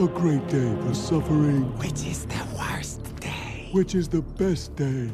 A great day for suffering. Which is the worst day? Which is the best day?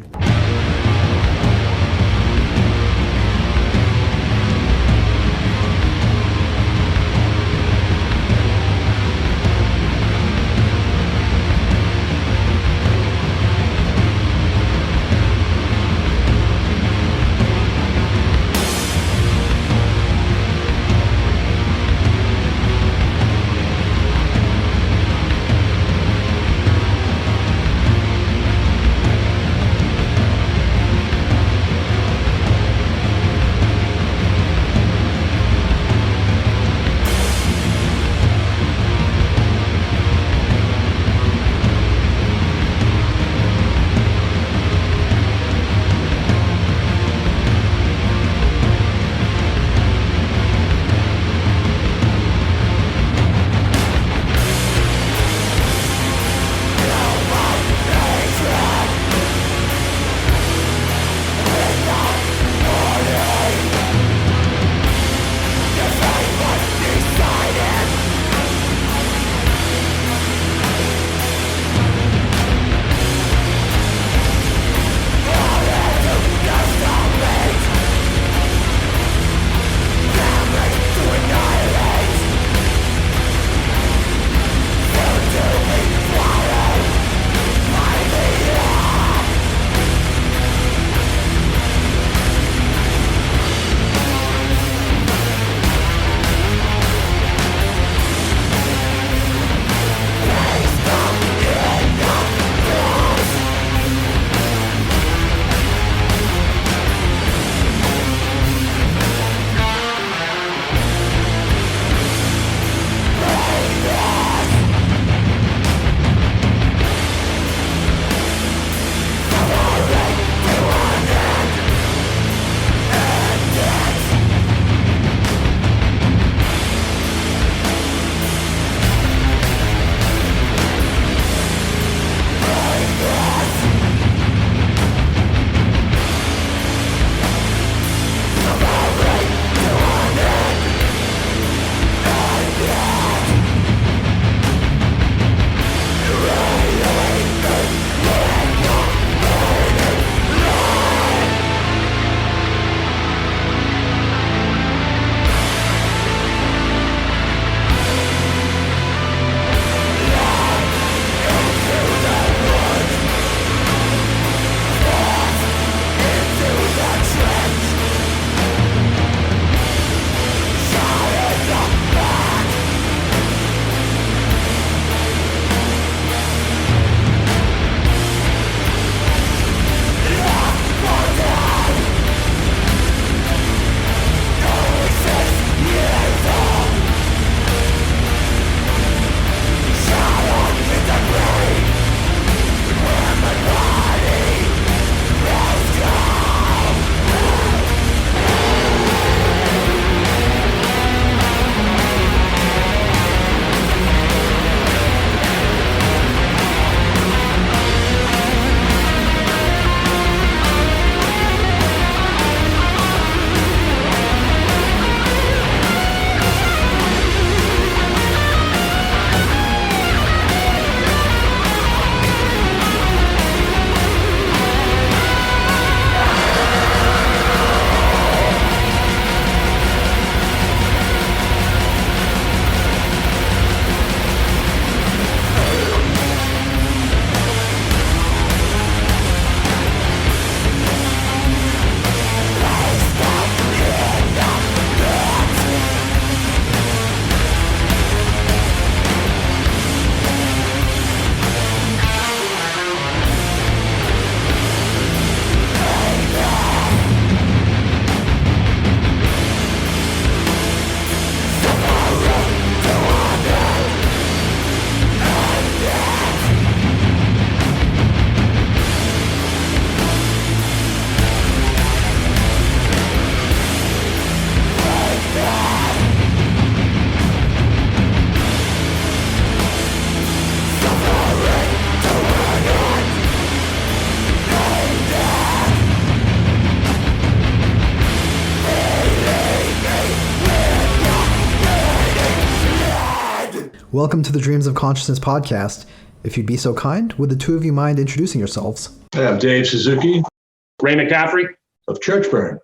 Welcome to the Dreams of Consciousness podcast. If you'd be so kind, would the two of you mind introducing yourselves? Hey, I'm Dave Suzuki. Ray McCaffrey Of Churchburn.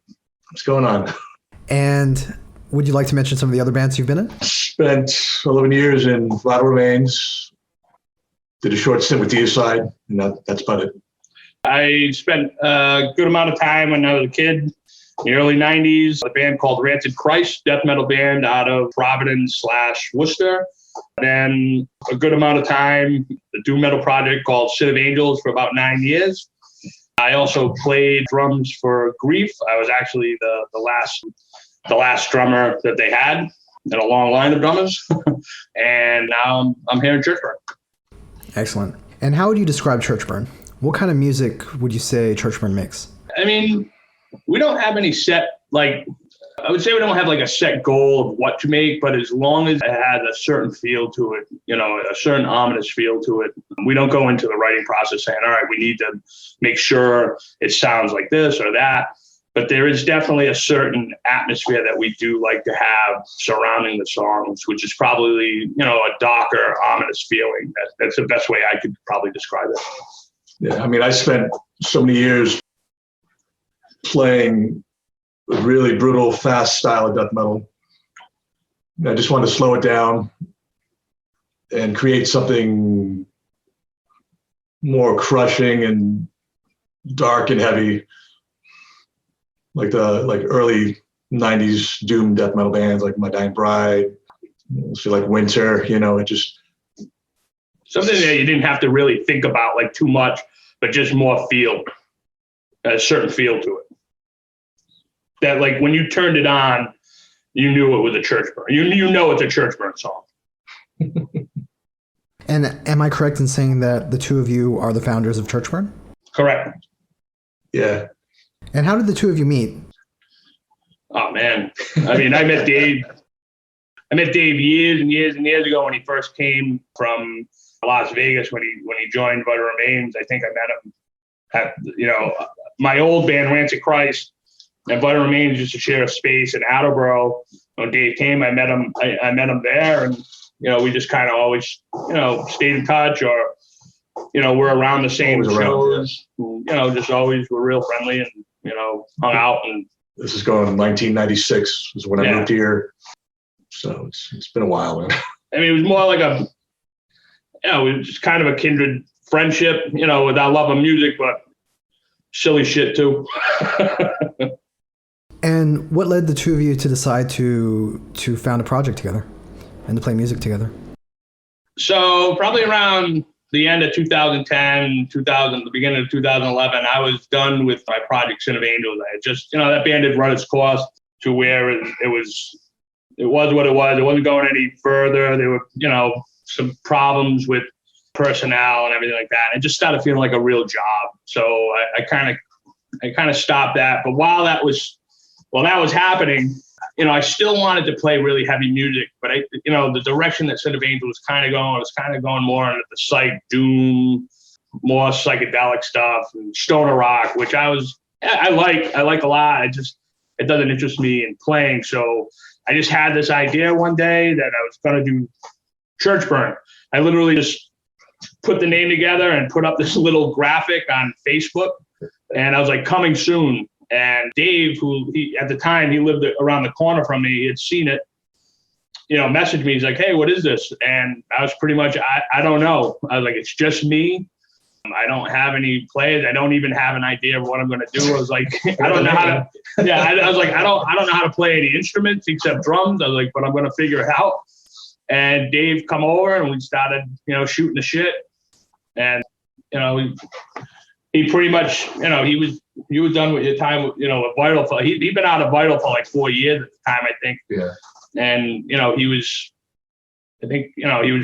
What's going on? And would you like to mention some of the other bands you've been in? Spent 11 years in Vital Remains. Did a short stint with Deicide, and that's about it. I spent a good amount of time when I was a kid in the early 90s, a band called Rancid Christ, death metal band out of Providence / Worcester. Then a good amount of time, a doom metal project called Sin of Angels for about 9 years. I also played drums for Grief. I was actually the last drummer that they had in a long line of drummers. And now I'm here in Churchburn. Excellent. And how would you describe Churchburn? What kind of music would you say Churchburn makes? I mean, we don't have any set, I would say we don't have a set goal of what to make, but as long as it has a certain feel to it, a certain ominous feel to it, we don't go into the writing process saying, all right, we need to make sure it sounds like this or that. But there is definitely a certain atmosphere that we do like to have surrounding the songs, which is probably, a darker, ominous feeling. That's the best way I could probably describe it. Yeah, I mean, I spent so many years playing a really brutal, fast style of death metal. I just wanted to slow it down and create something more crushing and dark and heavy, like early 90s doom death metal bands like My Dying Bride, like Winter, it just... Something that you didn't have to really think about too much, but just more feel, a certain feel to it. That when you turned it on, you knew it was a Churchburn. You know it's a Churchburn song. And am I correct in saying that the two of you are the founders of Churchburn? Correct. Yeah. And how did the two of you meet? Oh man, I mean, I met Dave years and years and years ago when he first came from Las Vegas when he joined Vital Remains. I think I met him at my old band Rancid Christ and Vital Remains used to share a space in Attleboro. When Dave came, I met him there, and we just kind of always stayed in touch, or we're around the same shows. Yeah. Just always were real friendly and hung out. And this is going in 1996 was when I moved here, so it's been a while, man. I mean, it was more like it was just kind of a kindred friendship, with our love of music, but silly shit too. And what led the two of you to decide to found a project together and to play music together? So probably around the end of 2010, the beginning of 2011, I was done with my project Sin of Angels. I had just, that band had run its course to where it was what it was. It wasn't going any further. There were, some problems with personnel and everything like that. It just started feeling like a real job. So I kind of stopped that. But while that was happening, I still wanted to play really heavy music, but the direction that Sin of Angels was kind of going more into the psych doom, more psychedelic stuff and stoner rock, which I like a lot. It doesn't interest me in playing. So I just had this idea one day that I was going to do Churchburn. I literally just put the name together and put up this little graphic on Facebook, and I was like, coming soon. And Dave, at the time he lived around the corner from me, he had seen it, messaged me. He's like, hey, what is this? And I was pretty much, I don't know. I was like, it's just me. I don't have any players. I don't even have an idea of what I'm going to do. I was like, I don't know how to, I was like, I don't know how to play any instruments except drums. I was like, but I'm going to figure it out. And Dave come over and we started, shooting the shit. And, he pretty much, he was done with his time, with Vital. He'd been out of Vital for 4 years at the time, I think. Yeah. And, he was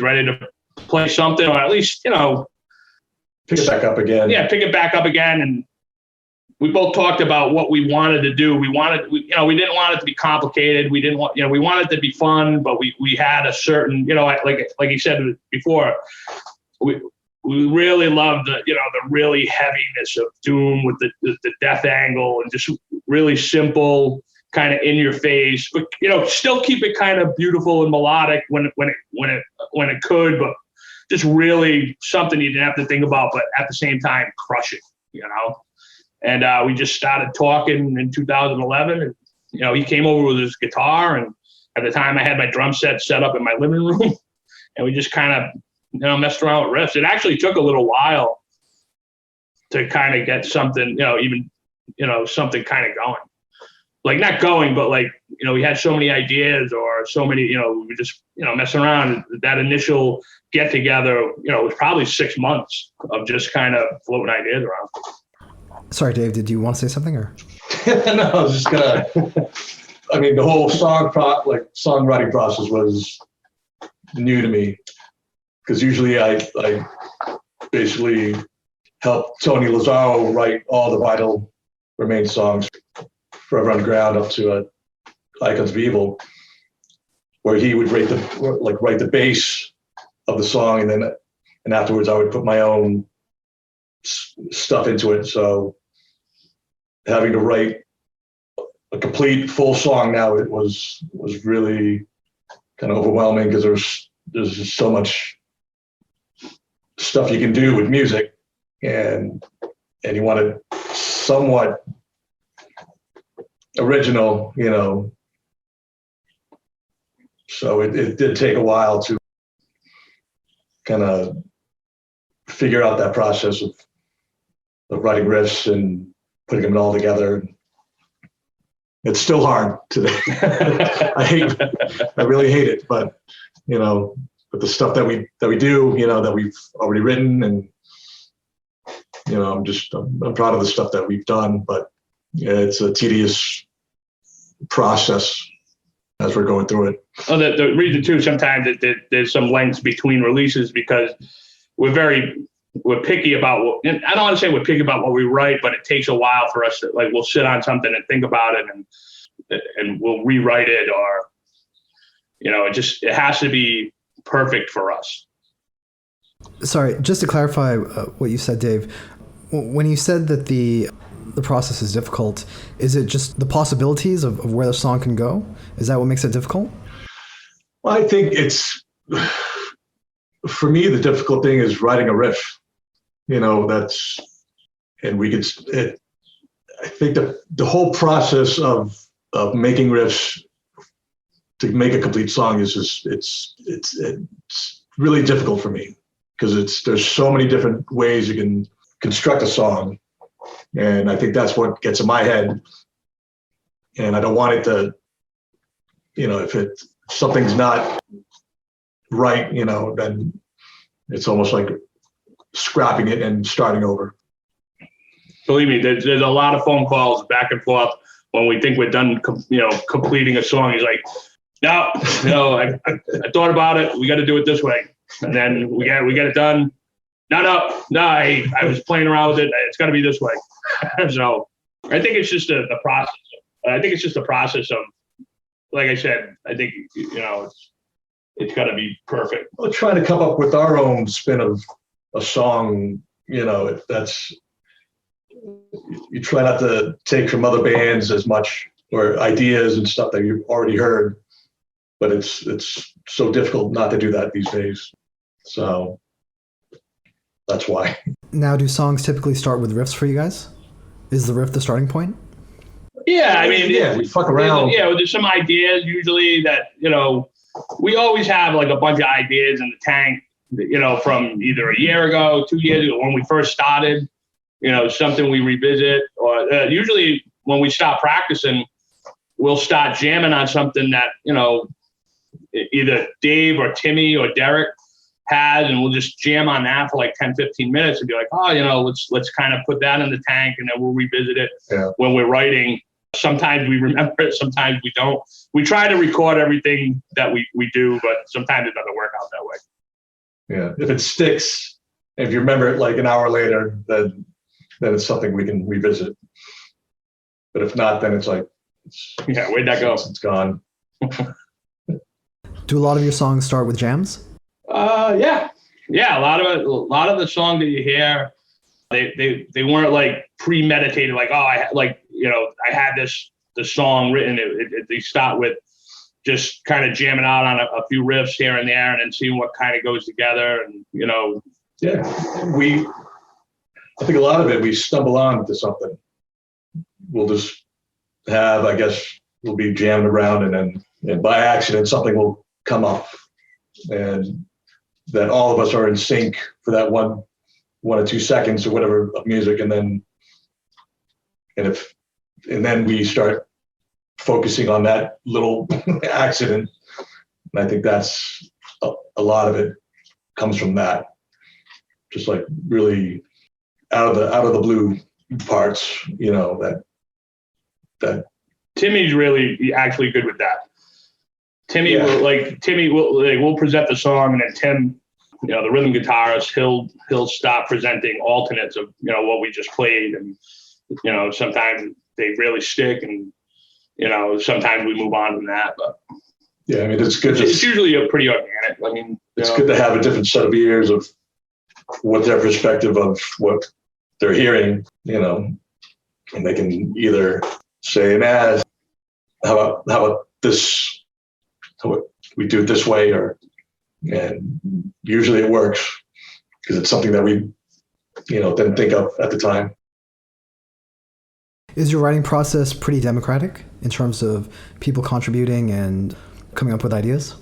ready to play something, or at least, pick it back up again. Yeah, pick it back up again. And we both talked about what we wanted to do. We didn't want it to be complicated. We didn't want, we wanted it to be fun, but we had a certain, like you said before, we really loved the really heaviness of doom with the death angle, and just really simple kind of in your face, but still keep it kind of beautiful and melodic when it could, but just really something you didn't have to think about, but at the same time crush it, And we just started talking in 2011, and he came over with his guitar, and at the time I had my drum set up in my living room, and we just kind of messed around with riffs. It actually took a little while to kind of get something, something kind of going. Like not going, but like, we had so many ideas or so many, we were just, messing around. That initial get together, it was probably 6 months of just kind of floating ideas around. Sorry, Dave, did you want to say something or? No, I was just gonna, the whole songwriting process was new to me, because usually I basically help Tony Lazzaro write all the Vital Remain songs, Forever Underground up to Icons of Evil, where he would write the bass of the song, and afterwards I would put my own stuff into it. So having to write a complete full song now, it was really kind of overwhelming, because there's just so much stuff you can do with music, and you want it somewhat original, so it did take a while to kind of figure out that process of writing riffs and putting them all together. It's still hard today. I really hate it, but but the stuff that we do, that we've already written, and I'm proud of the stuff that we've done, but it's a tedious process as we're going through it. Oh, the reason too, sometimes that there's some lengths between releases, because we're picky about and I don't want to say we're picky about what we write, but it takes a while for us to, we'll sit on something and think about it, and we'll rewrite it, or it has to be perfect for us. Sorry, just to clarify what you said, Dave, when you said that the process is difficult, is it just the possibilities of where the song can go? Is that what makes it difficult? Well, I think for me, the difficult thing is writing a riff. I think the whole process of making riffs to make a complete song is it's really difficult for me, because there's so many different ways you can construct a song, and I think that's what gets in my head, and I don't want it to, if something's not right, then it's almost like scrapping it and starting over. Believe me, there's a lot of phone calls back and forth when we think we're done, completing a song. He's like, no, I thought about it. We got to do it this way. And then we get it done. No, I was playing around with it. It's got to be this way. So I think it's just the process. I think it's just the process of, like I said, I think, it's got to be perfect. We're trying to come up with our own spin of a song, if that's, you try not to take from other bands as much, or ideas and stuff that you've already heard, but it's so difficult not to do that these days. So that's why. Now, do songs typically start with riffs for you guys? Is the riff the starting point? Yeah, we fuck around. There's some ideas usually that, we always have like a bunch of ideas in the tank, from either a year ago, 2 years ago, when we first started, something we revisit, or usually when we stop practicing, we'll start jamming on something that, either Dave or Timmy or Derek has, and we'll just jam on that for like 10, 15 minutes and be like, let's kind of put that in the tank, and then we'll revisit it when we're writing. Sometimes we remember it, sometimes we don't. We try to record everything that we do, but sometimes it doesn't work out that way. Yeah, if it sticks, if you remember it like an hour later, then it's something we can revisit. But if not, then it's like, where'd that go? It's gone. Do a lot of your songs start with jams? Yeah. A lot of the songs that you hear, they weren't like premeditated. Like, I had this the song written. They start with just kind of jamming out on a few riffs here and there, and then seeing what kind of goes together. And Yeah, I think a lot of it, we stumble on to something. We'll just have, I guess, we'll be jamming around, and by accident, something will come up, and that all of us are in sync for that one or 2 seconds or whatever of music, and then we start focusing on that little accident. And I think that's a lot of it comes from that, just like really out of the blue parts, that Timmy's really actually good with that. Timmy we'll present the song, and then Tim, the rhythm guitarist, he'll stop presenting alternates of what we just played, and sometimes they really stick, and sometimes we move on from that. But yeah, I mean, it's good. It's usually a pretty organic. I mean, it's good to have a different set of ears of what their perspective of what they're hearing, and they can either say, "Man, how about this? How about we do it this way?" And usually it works because it's something that we, didn't think of at the time. Is your writing process pretty democratic in terms of people contributing and coming up with ideas?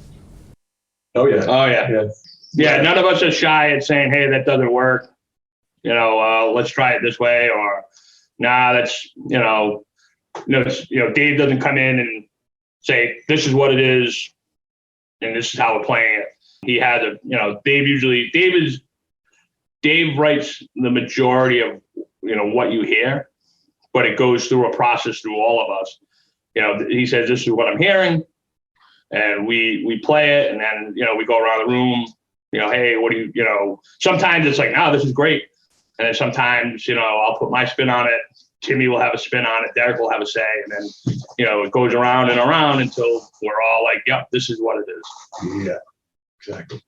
Oh yeah. Oh yeah. Yeah. None of us are shy at saying, "Hey, that doesn't work. Let's try it this way," or "Nah, that's Dave doesn't come in and say, this is what it is, and this is how we're playing it." He has Dave writes the majority of, what you hear, but it goes through a process through all of us. He says, "This is what I'm hearing," and we play it, and then, we go around the room, "Hey, what do you," sometimes it's like, "No, this is great." And then sometimes, I'll put my spin on it. Timmy will have a spin on it. Derek will have a say. And then, it goes around and around until we're all like, "Yep, this is what it is." Yeah, exactly.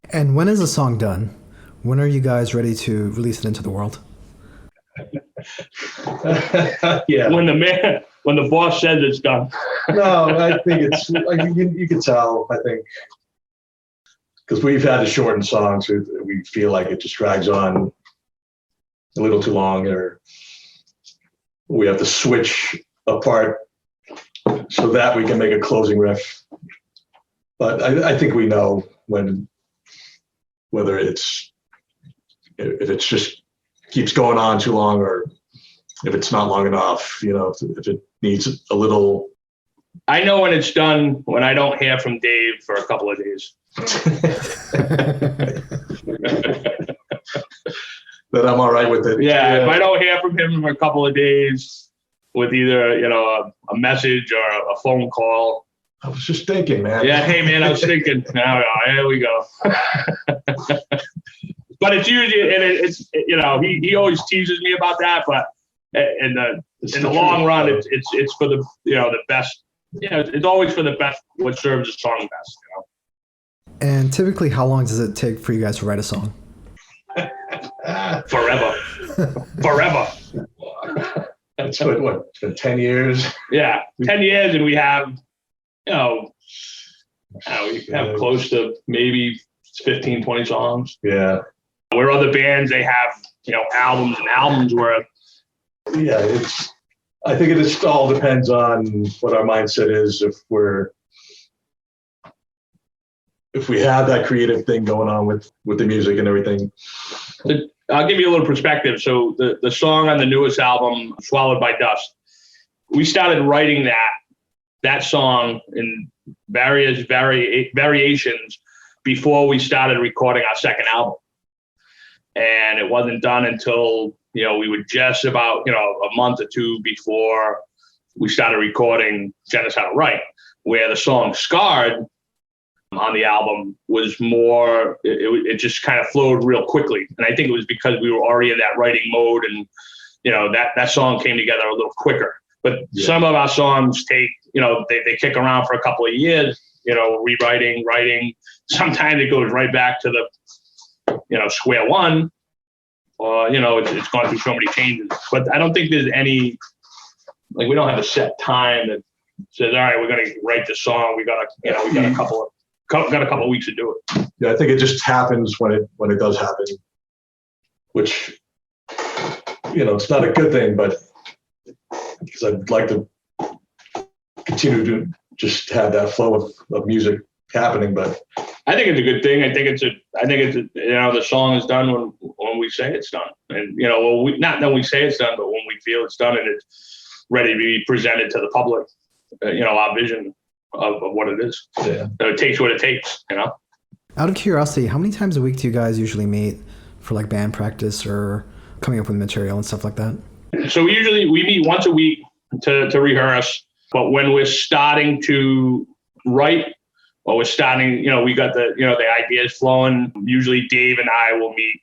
And when is a song done? When are you guys ready to release it into the world? Yeah. When the boss says it's done. No, I think it's like you can tell, I think, because we've had to shorten songs. We feel like it just drags on a little too long, or we have to switch apart so that we can make a closing riff. But I think we know whether if it's just keeps going on too long, or if it's not long enough, if it needs a little. I know when it's done when I don't hear from Dave for a couple of days. That I'm all right with it. Yeah, if I don't hear from him for a couple of days with either, a message or a phone call. I was just thinking, man. Yeah, hey, man, I was thinking. Now, here we go. But it's usually, and it's he always teases me about that, but in the long run, it's for the, the best. It's always for the best, what serves the song best. And typically, how long does it take for you guys to write a song? Forever. That's what, it's been 10 years? Yeah, 10 years, and we have, we have close to maybe 15, 20 songs. Yeah. Where other bands, they have, albums and albums worth. Yeah, I think it just all depends on what our mindset is. If we have that creative thing going on with the music and everything. I'll give you a little perspective. So the song on the newest album, Swallowed by Dust, we started writing that song in various variations before we started recording our second album. And it wasn't done until, we were just about, a month or two before we started recording Genocidal Rite, where the song Scarred on the album was more, it just kind of flowed real quickly. And I think it was because we were already in that writing mode, and, that song came together a little quicker. But some of our songs take, they kick around for a couple of years, rewriting, writing. Sometimes it goes right back to the, square one, or, it's gone through so many changes. But I don't think there's any like we don't have a set time that says, all right, we're going to write the song. We got a couple of weeks to do it. Yeah, I think it just happens when it does happen, which, it's not a good thing, but because I'd like to continue to just have that flow of music happening. But I think it's a good thing. I think it's the song is done when we say it's done, and not when we say it's done, but when we feel it's done and it's ready to be presented to the public. Our vision of what it is. Yeah. So it takes what it takes. Out of curiosity, how many times a week do you guys usually meet for like band practice or coming up with material and stuff like that? So we meet once a week to rehearse, but when we're starting to write, or we're starting, we got the ideas flowing, usually Dave and I will meet,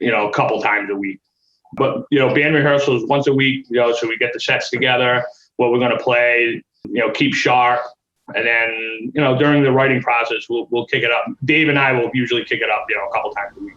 a couple times a week. But, band rehearsals once a week, so we get the sets together, what we're going to play, keep sharp. And then, during the writing process, we'll kick it up. Dave and I will usually kick it up, a couple times a week.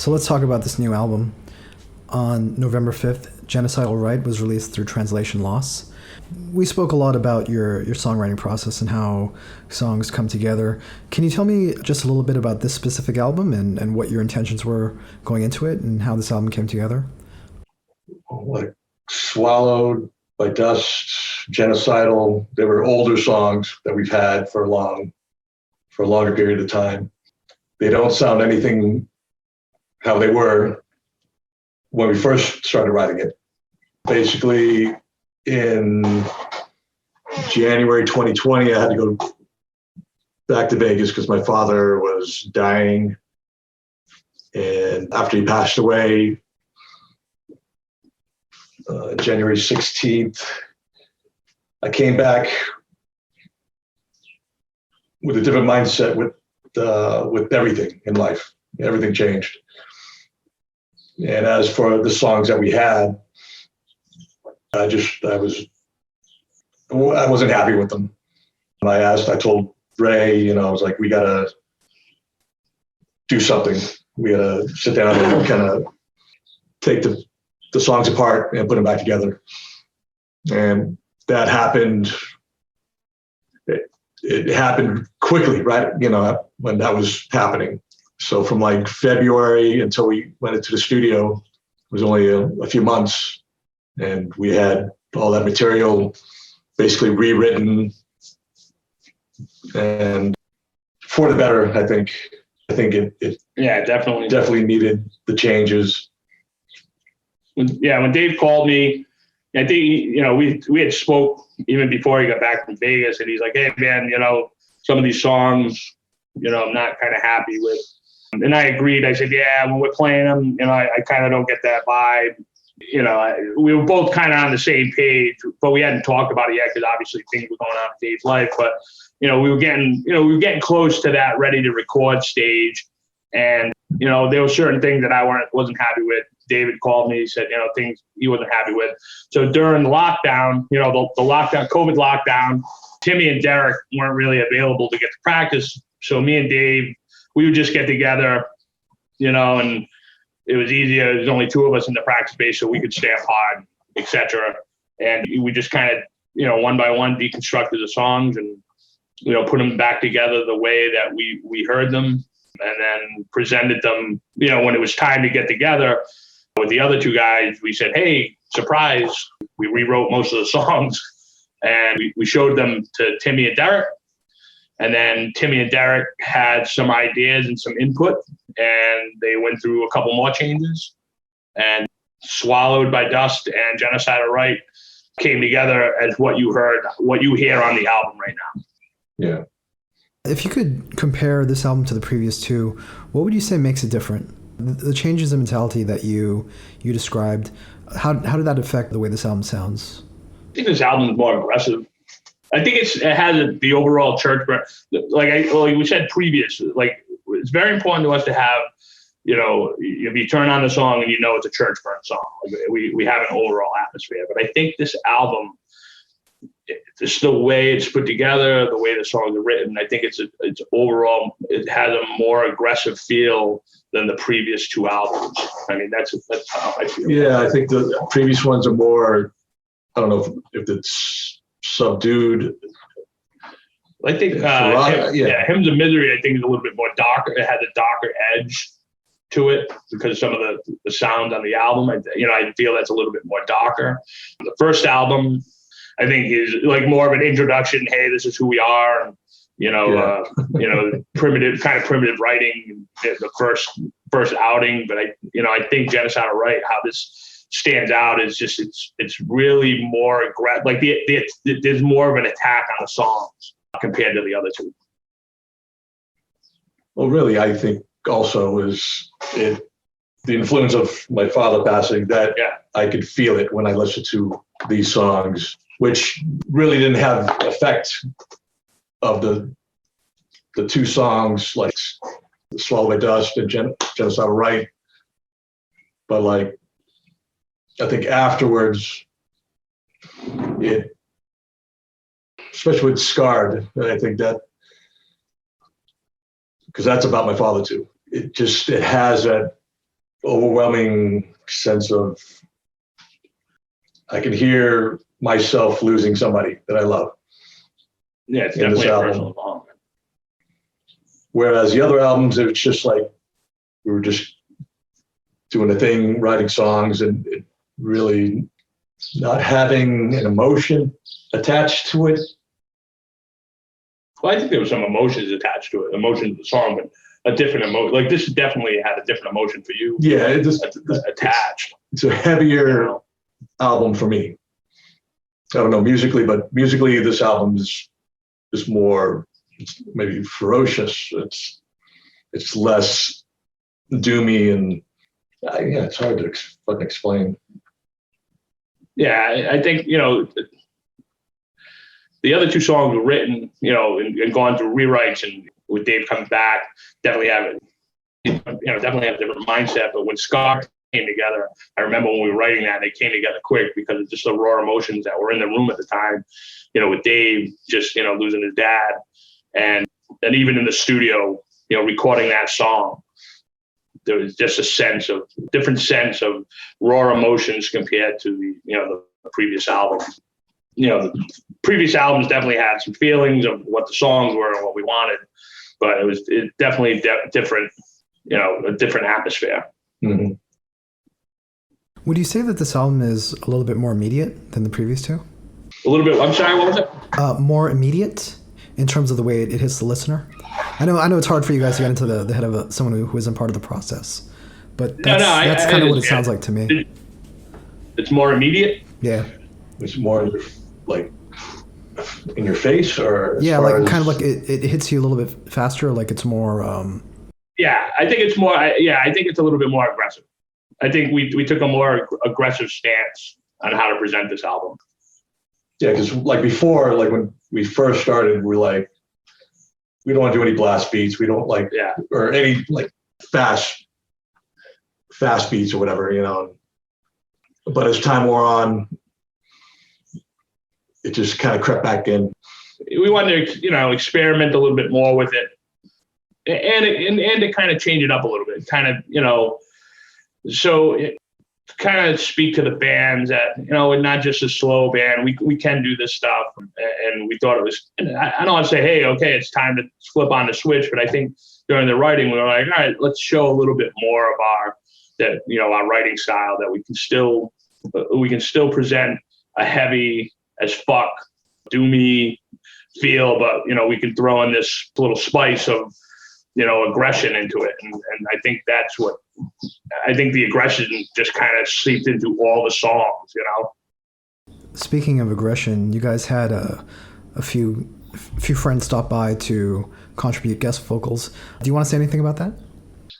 So let's talk about this new album. On November 5th, Genocidal Rite was released through Translation Loss. We spoke a lot about your songwriting process and how songs come together. Can you tell me just a little bit about this specific album and what your intentions were going into it and how this album came together? Like Swallowed by Dust, Genocidal, they were older songs that we've had for a longer period of time. They don't sound anything how they were when we first started writing it. Basically, in January 2020, I had to go back to Vegas because my father was dying. And after he passed away, January 16th, I came back with a different mindset with everything in life. Everything changed. And as for the songs that we had, I wasn't happy with them. And I told Ray, I was like, we gotta do something. We gotta sit down and kind of take the songs apart and put them back together. And that happened. It happened quickly, right? When that was happening. So from like February until we went into the studio, it was only a few months. And we had all that material basically rewritten, and for the better, I think. I think it definitely needed the changes. When Dave called me, I think we had spoke even before he got back from Vegas, and he's like, "Hey man, some of these songs, I'm not kind of happy with." And I agreed. I said, "Yeah, when we're playing them, I kind of don't get that vibe." We were both kind of on the same page, but we hadn't talked about it yet because obviously things were going on in Dave's life. But we were getting close to that ready to record stage, and there were certain things that I wasn't happy with. David called me, he said things he wasn't happy with. So during the lockdown, the lockdown, COVID lockdown, Timmy and Derek weren't really available to get to practice. So me and Dave, we would just get together, and it was easier. There's only two of us in the practice space, so we could stay apart, etc. And we just kind of, one by one deconstructed the songs and, put them back together the way that we heard them, and then presented them, when it was time to get together with the other two guys. We said, "Hey, surprise." We rewrote most of the songs and we showed them to Timmy and Derek. And then Timmy and Derek had some ideas and some input, and they went through a couple more changes. And Swallowed by Dust and Genocidal Rite came together as what you hear on the album right now. Yeah. If you could compare this album to the previous two, what would you say makes it different? The changes in mentality that you described, how did that affect the way this album sounds? I think this album is more aggressive. I think it has the overall Churchburn, like we said previous, like it's very important to us to have, if you turn on the song and it's a Churchburn song, like we have an overall atmosphere. But I think this album, just the way it's put together, the way the songs are written, I think it's overall, it has a more aggressive feel than the previous two albums. I mean, that's how I feel. Yeah, I think the previous ones are more, I don't know if it's subdued. I think Hymns of Misery, I think, is a little bit more darker. It has a darker edge to it because of some of the sounds on the album. I feel that's a little bit more darker. The first album, I think, is like more of an introduction. Hey, this is who we are. Primitive writing, the first outing. But I think Genocidal Rite, how this stands out is just it's really more aggressive. Like there's more of an attack on the songs compared to the other two. Well, really, I think also is the influence of my father passing that I could feel it when I listened to these songs, which really didn't have effect of the two songs like Swallowed by Dust and Genocidal Rite. But like, I think afterwards, especially with Scarred, I think that, because that's about my father too. It has that overwhelming sense of, I can hear myself losing somebody that I love. Yeah, it's in this definitely a album. personal song. Whereas the other albums, it's just like we were just doing a thing, writing songs, and it really not having an emotion attached to it. Well, I think there were some emotions attached to it, emotion to the song, but a different emotion. Like this definitely had a different emotion for you. Yeah, it just Attached. it's a heavier album for me. I don't know musically, but musically this album is more, it's maybe ferocious. It's less doomy, and yeah, it's hard to fucking explain. Yeah, I think, the other two songs were written, and gone through rewrites, and with Dave coming back, definitely have a different mindset. But when Scar came together, I remember when we were writing that, they came together quick because of just the raw emotions that were in the room at the time, with Dave just, losing his dad, and even in the studio, recording that song, there was just a different sense of raw emotions compared to the previous album. The previous albums definitely had some feelings of what the songs were and what we wanted, but it definitely different, a different atmosphere. Mm-hmm. Would you say that this album is a little bit more immediate than the previous two? A little bit. I'm sorry. What was it? More immediate in terms of the way it hits the listener. I know it's hard for you guys to get into the head of someone who isn't part of the process, but that's kind of what it sounds like to me. It's more immediate. Yeah. It's more like in your face, or yeah, like kind of like it hits you a little bit faster. Like it's more. Yeah, I think it's more. I think it's a little bit more aggressive. I think we took a more aggressive stance on how to present this album. Yeah, because like before, like when we first started, we're like, we don't want to do any blast beats. We don't like, or any like fast beats or whatever, But as time wore on, it just kind of crept back in. We wanted to, experiment a little bit more with it, and to kind of change it up a little bit, kind of, so it kind of speak to the bands that, we're not just a slow band. We can do this stuff, and we thought it was. I don't want to say, hey, okay, it's time to flip on the switch, but I think during the writing, we were like, all right, let's show a little bit more of our writing style, that we can still present a heavy as fuck, doomy feel, but we can throw in this little spice of aggression into it, and I think that's what the aggression just kind of seeped into all the songs. Speaking of aggression, you guys had a few friends stop by to contribute guest vocals. Do you want to say anything about that?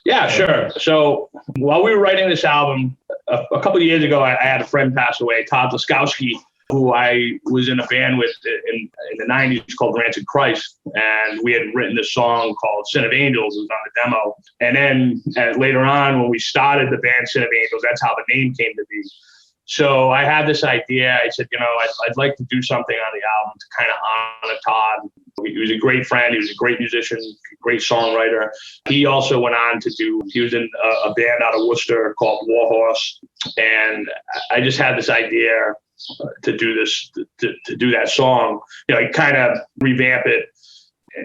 Yeah, sure. So while we were writing this album, a couple of years ago, I had a friend pass away, Todd Laskowski, who I was in a band with in the 90s called Rancid Christ. And we had written this song called Sin of Angels. It was on the demo. And then later on, when we started the band Sin of Angels, that's how the name came to be. So I had this idea. I said, I'd like to do something on the album to kind of honor Todd. He was a great friend. He was a great musician, great songwriter. He also went on to he was in a band out of Worcester called Warhorse. And I just had this idea to do this, to do that song, kind of revamp it.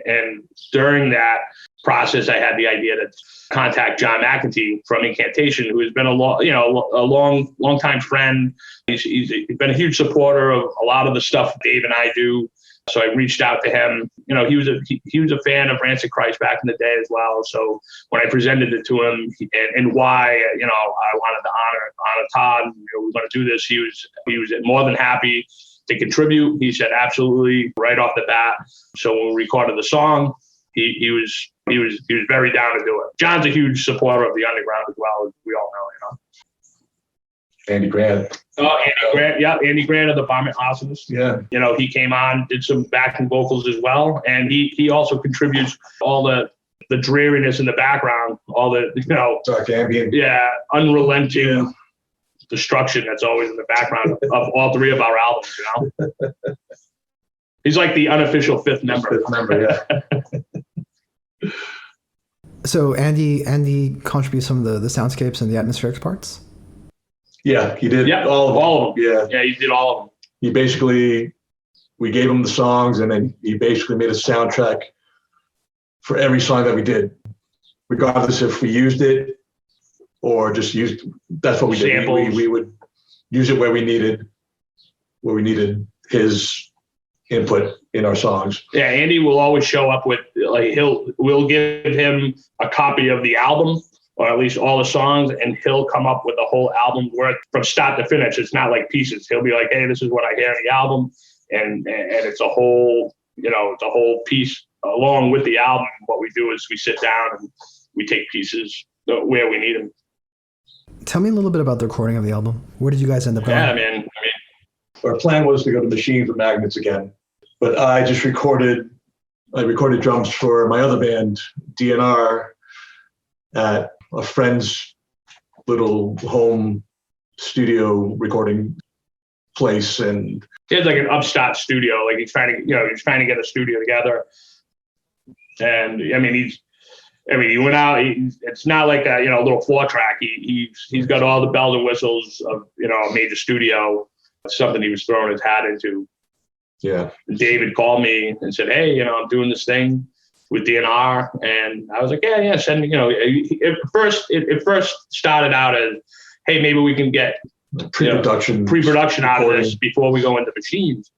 And during that process, I had the idea to contact John McEntee from Incantation, who has been a long time friend. He's been a huge supporter of a lot of the stuff Dave and I do. So I reached out to him. He was a fan of Rancid Christ back in the day as well. So when I presented it to him and why, I wanted to honor Todd, we're going to do this. He was more than happy to contribute. He said absolutely right off the bat. So when we recorded the song, he was very down to do it. John's a huge supporter of the underground as well, as we all know. Andy Grant. Oh, Andy Grant. Yeah, Andy Grant of the Vomit Awesomeness. Yeah. He came on, did some backing vocals as well. And he also contributes all the dreariness in the background, all the, dark ambient. Yeah, unrelenting destruction that's always in the background of all three of our albums, He's like the unofficial fifth member. Yeah. So Andy contributes some of the soundscapes and the atmospheric parts? Yeah, he did. Yeah, all of them. Yeah, he did all of them. He basically, we gave him the songs, and then he basically made a soundtrack for every song that we did, regardless if we used it or just used. That's what we did. We would use it where we needed his input in our songs. Yeah, Andy will always show up with, like, we'll give him a copy of the album, or at least all the songs, and he'll come up with the whole album worth from start to finish. It's not like pieces. He'll be like, hey, this is what I hear in the album, and it's a whole, it's a whole piece along with the album. What we do is we sit down and we take pieces where we need them. Tell me a little bit about the recording of the album. Where did you guys end up going? Yeah, man. Our plan was to go to Machines with Magnets again, but I recorded drums for my other band, DNR, at a friend's little home studio recording place. And he had like an upstart studio, like he's trying to get a studio together. And he went out, it's not like a, little 4-track. He's got all the bells and whistles of, a major studio. It's something he was throwing his hat into. Yeah. David called me and said, hey, I'm doing this thing with DNR. And I was like, yeah, send me, it first started out as, hey, maybe we can get pre-production out of this before we go into Machines.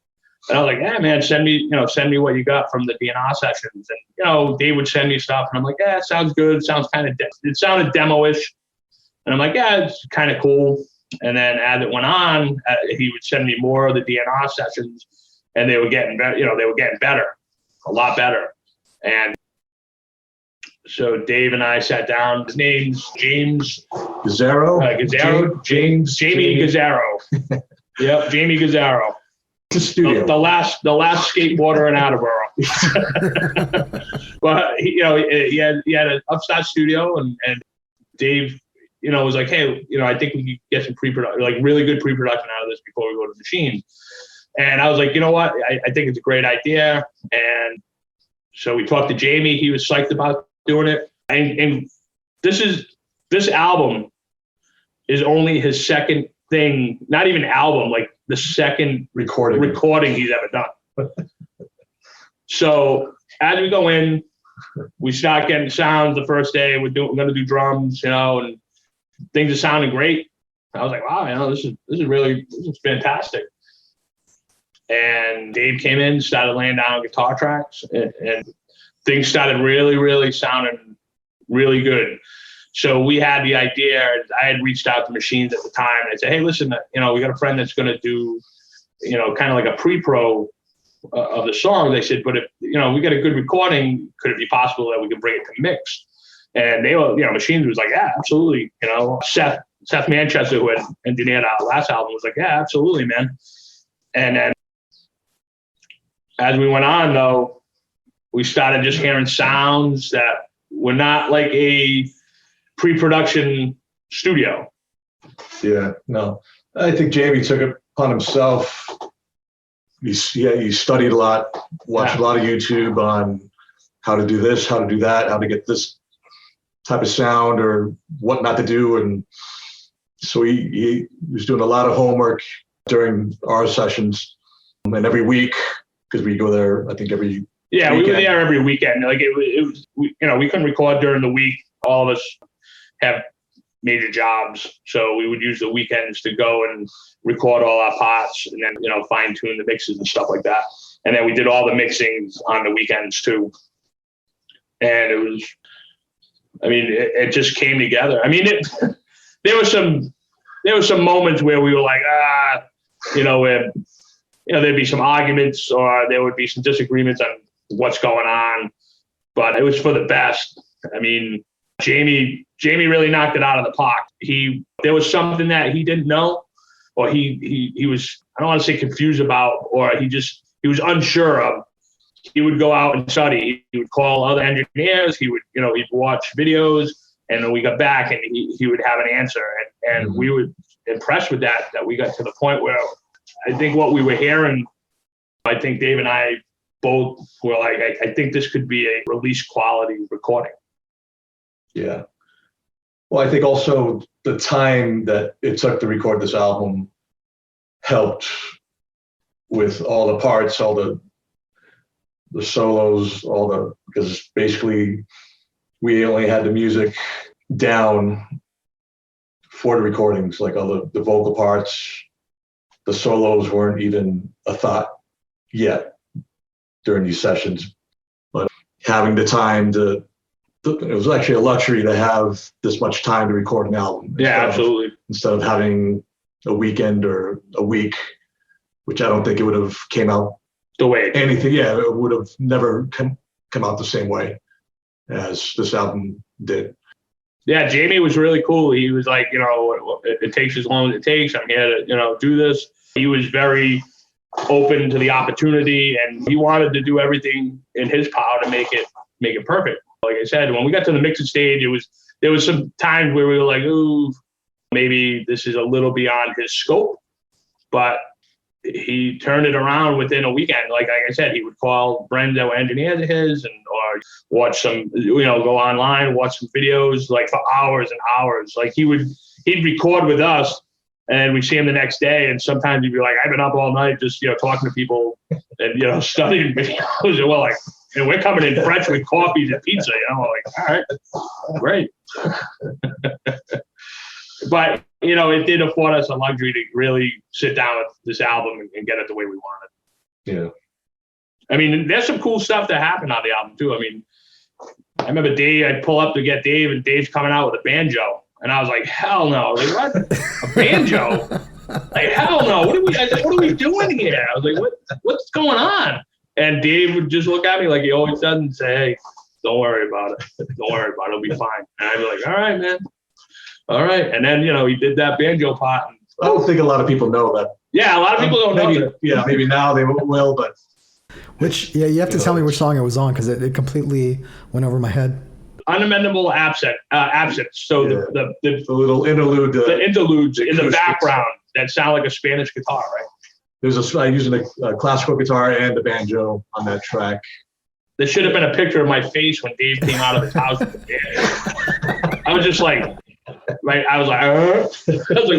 And I was like, yeah, man, send me what you got from the DNR sessions. And, Dave would send me stuff. And I'm like, yeah, it sounds good. It sounds it sounded demo-ish. And I'm like, yeah, it's kind of cool. And then as it went on, he would send me more of the DNR sessions, and they were getting better. They were getting better, a lot better. And so Dave and I sat down. His name's James Gazerro. Jamie Gazerro. Yep, Jamie Gazerro. The studio. The last skateboarder in Attleboro. But he had an upstart studio, and Dave, was like, hey, I think we could get some pre-production, like really good pre-production out of this before we go to Machines. And I was like, you know what? I think it's a great idea. And so we talked to Jamie. He was psyched about doing it. And this album is only his second thing, not even album, like the second recording he's ever done. So as we go in, we start getting sounds the first day. We're going to do drums, and things are sounding great. I was like, wow, this is fantastic. And Dave came in, started laying down guitar tracks, and things started really, really sounding really good. So we had the idea. I had reached out to Machines at the time, and I said, hey, listen, we got a friend that's going to do, kind of like a pre-pro of the song. They said, but if, we got a good recording, could it be possible that we could bring it to mix? And they were, Machines was like, yeah, absolutely. Seth Manchester, who had engineered our last album, was like, yeah, absolutely, man. And then as we went on, though, we started just hearing sounds that were not like a pre-production studio. Yeah, no. I think Jamie took it upon himself. He studied a lot, watched a lot of YouTube on how to do this, how to do that, how to get this type of sound or what not to do. And so he was doing a lot of homework during our sessions. And every week, because we go there, I think every weekend. We were there every weekend. Like it was, we couldn't record during the week. All of us have major jobs, so we would use the weekends to go and record all our parts, and then fine tune the mixes and stuff like that. And then we did all the mixings on the weekends too. And it was, it just came together. There were some moments where we were like, where there'd be some arguments or there would be some disagreements on what's going on, but it was for the best. Jamie really knocked it out of the park. There was something that he didn't know, or he was, I don't want to say confused about, or he was unsure of. He would go out and study. He would call other engineers. He would, he'd watch videos, and then we got back and he would have an answer. And we were impressed with that we got to the point where I think what we were hearing, I think Dave and I both were like, I think this could be a release quality recording. Yeah. Well, I think also the time that it took to record this album helped with all the parts, all the solos, because basically we only had the music down for the recordings, like all the vocal parts, the solos weren't even a thought yet during these sessions. But having the time it was actually a luxury to have this much time to record an album. Yeah, absolutely. Instead of having a weekend or a week, which I don't think it would have came out The way anything. Yeah, it would have never come out the same way as this album did. Yeah, Jamie was really cool. He was like, it takes as long as it takes. I'm here to, do this. He was very open to the opportunity, and he wanted to do everything in his power to make it perfect. Like I said, when we got to the mixing stage, there was some times where we were like, ooh, maybe this is a little beyond his scope, but he turned it around within a weekend. Like I said, he would call friends that were engineers of his or watch some, go online, watch some videos like for hours and hours. Like he'd record with us and we'd see him the next day. And sometimes he'd be like, I've been up all night just, talking to people and, studying videos. And we're coming in fresh with coffees and pizza, all right, great. But, it did afford us a luxury to really sit down with this album and get it the way we wanted. Yeah. I mean, there's some cool stuff that happened on the album, too. I mean, I remember Dave, I'd pull up to get Dave, and Dave's coming out with a banjo. And I was like, hell no. Like, what? A banjo? Like, hell no. What are we doing here? I was like, what's going on? And Dave would just look at me like he always does and say, hey, don't worry about it. Don't worry about it. It'll be fine. And I'd be like, all right, man. All right. And then, he did that banjo part. And, I don't think a lot of people know that. Yeah, a lot of people don't know that. Yeah, maybe now they will, but. You have to tell me which song it was on because it completely went over my head. Unamendable absence. So yeah. the little interlude. The interludes in the background that sound like a Spanish guitar, right? I using a classical guitar and a banjo on that track. There should have been a picture of my face when Dave came out of his house. I was just like, right? I was like,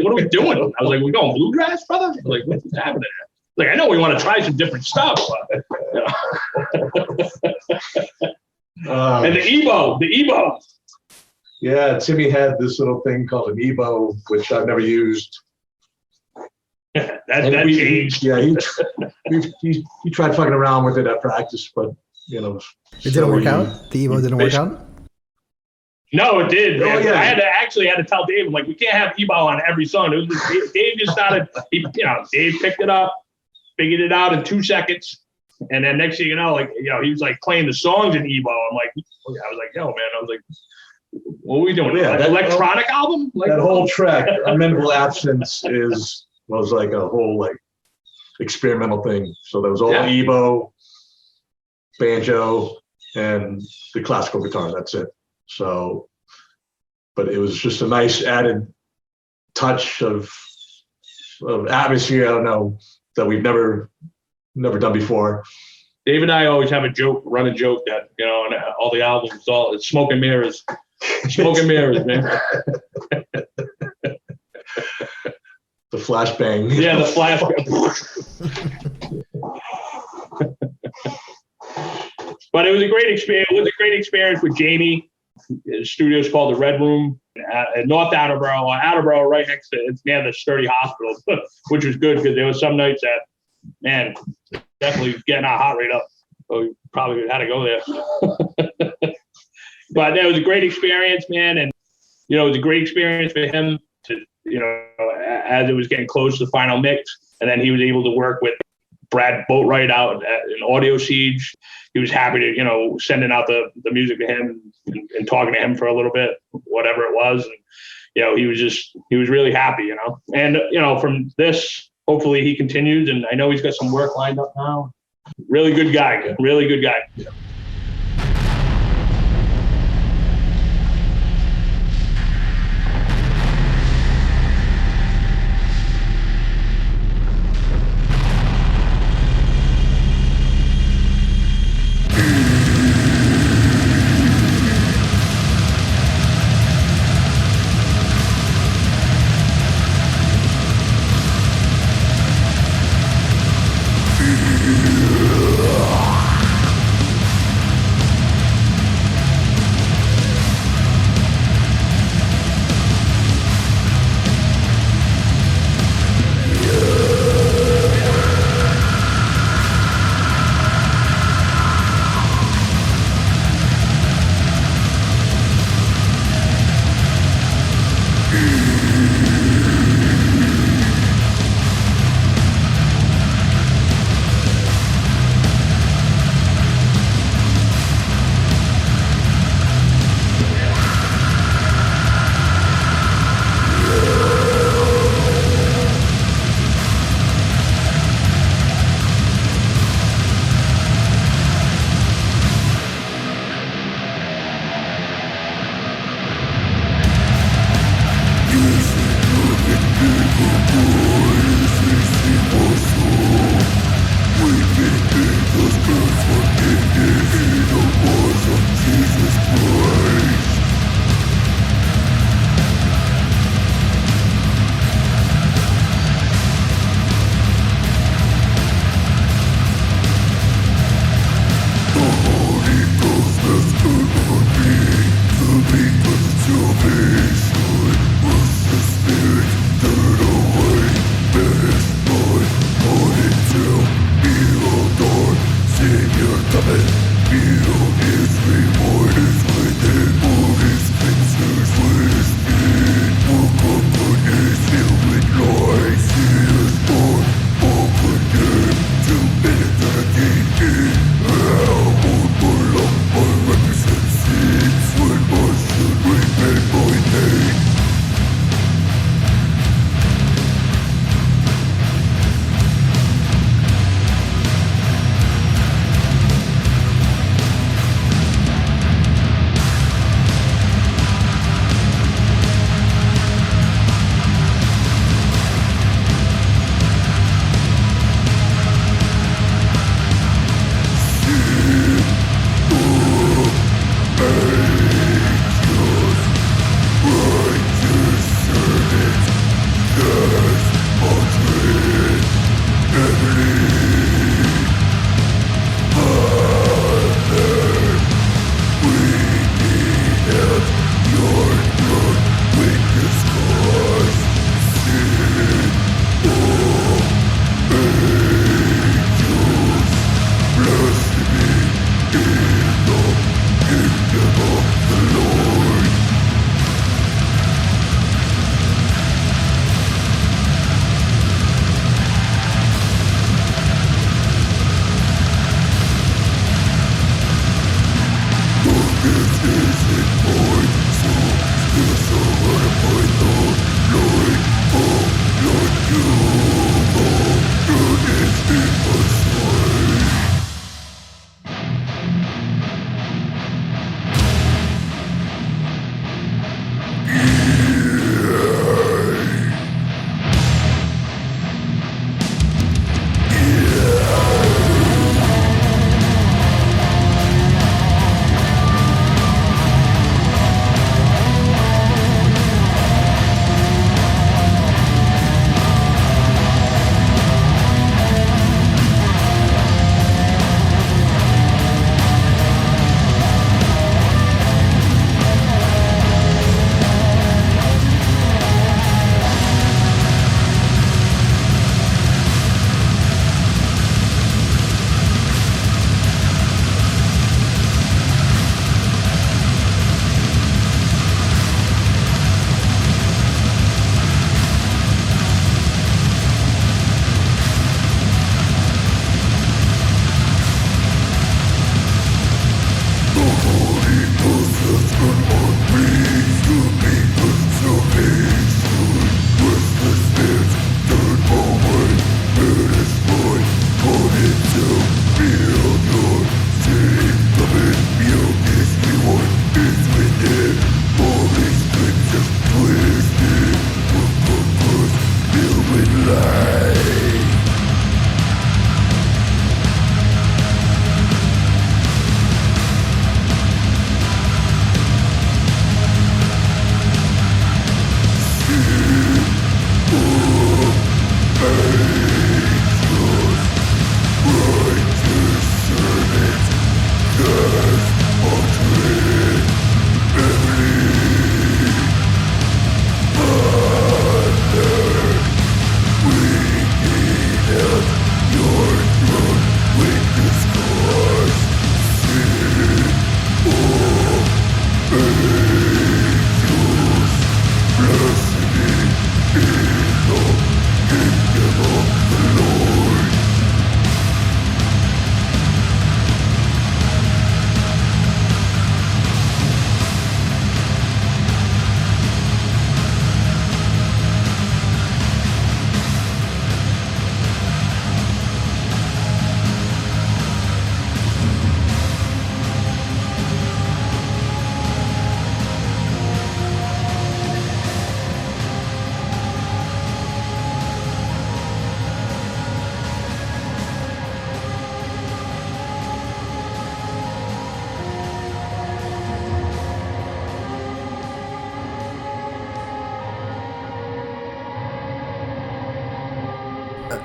what are we doing? I was like, we going bluegrass, brother? I was like, what's happening? Like, I know we want to try some different stuff, but, and the EBO. Yeah, Timmy had this little thing called an EBO, which I've never used. that changed. Yeah, he tried fucking around with it at practice, but it didn't work out. The EBO didn't work out. No, it did. Oh, yeah. I had to tell Dave, like, we can't have EBO on every song. It was Dave just started. Dave picked it up, figured it out in 2 seconds, and then next thing you know, he was like playing the songs in EBO. I was like, yo, man, what are we doing? Yeah, electronic album? Like, that whole track, Unamendable Absence, was like a whole experimental thing. So there was all EBO, banjo, and the classical guitar. That's it. So, but it was just a nice added touch of atmosphere. I don't know, that we've never done before. Dave and I always have a running joke that, and all the albums, it's smoke and mirrors. Smoke and mirrors, man. The flashbang. Yeah, the flashbang. But it was a great experience. It was a great experience with Jamie. The studio's called the Red Room at North Attleboro, right next to it's near the Sturdy Hospital, which was good because there was some nights that, man, definitely getting our heart rate up. So we probably had to go there. But it was a great experience, man, and it was a great experience for him to, as it was getting close to the final mix, and then he was able to work with Brad Boatwright out in Audio Siege. He was happy to, sending out the music to him and talking to him for a little bit, whatever it was. And, he was really happy, And, from this, hopefully he continues. And I know he's got some work lined up now. Really good guy. Really good guy. Yeah.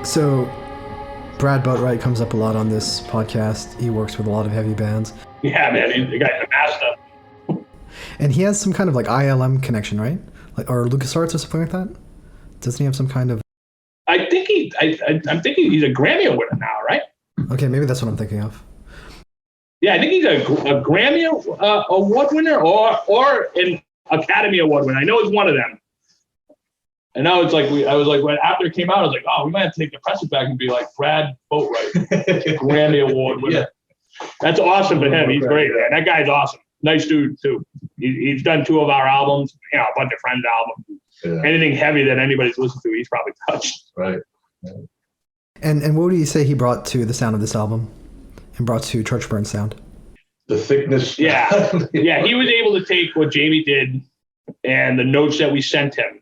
So, Brad Boatwright comes up a lot on this podcast. He works with a lot of heavy bands. Yeah, man, the guy's a master. And he has some kind of like ILM connection, right? Like, or LucasArts or something like that? Doesn't he have some kind of... I think I'm thinking he's a Grammy winner now, right? Okay, maybe that's what I'm thinking of. Yeah, I think he's a Grammy award winner or an Academy Award winner. I know it's one of them. And now it's like I was like, when after it came out, I was like, oh, we might have to take Oppressive back and be like Brad Boatwright, Grammy Award winner. Yeah. That's awesome for him. He's great, man. That guy's awesome. Nice dude too. He's done 2 of our albums, a bunch of friends' albums. Yeah. Anything heavy that anybody's listened to, he's probably touched. Right. And what would you say he brought to the sound of this album and brought to Churchburn sound? The thickness. Yeah. Yeah. He was able to take what Jamie did and the notes that we sent him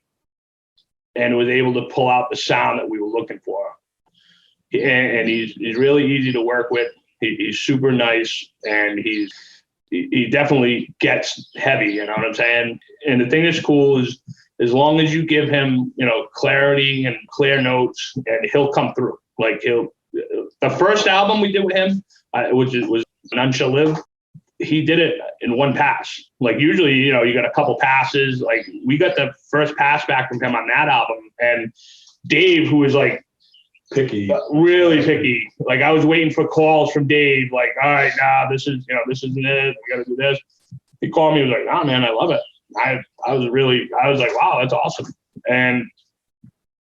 and was able to pull out the sound that we were looking for. And he's really easy to work with. He's super nice, and he definitely gets heavy, you know what I'm saying? And the thing that's cool is as long as you give him, clarity and clear notes, and he'll come through. Like the first album we did with him, which was None Shall Live, he did it in one pass. Like usually, you got a couple passes. Like we got the first pass back from him on that album, and Dave, who was like picky, really picky. Like I was waiting for calls from Dave. Like, all right, this isn't it. We got to do this. He called me. He was like, "Oh man, I love it." I was like, "Wow, that's awesome." And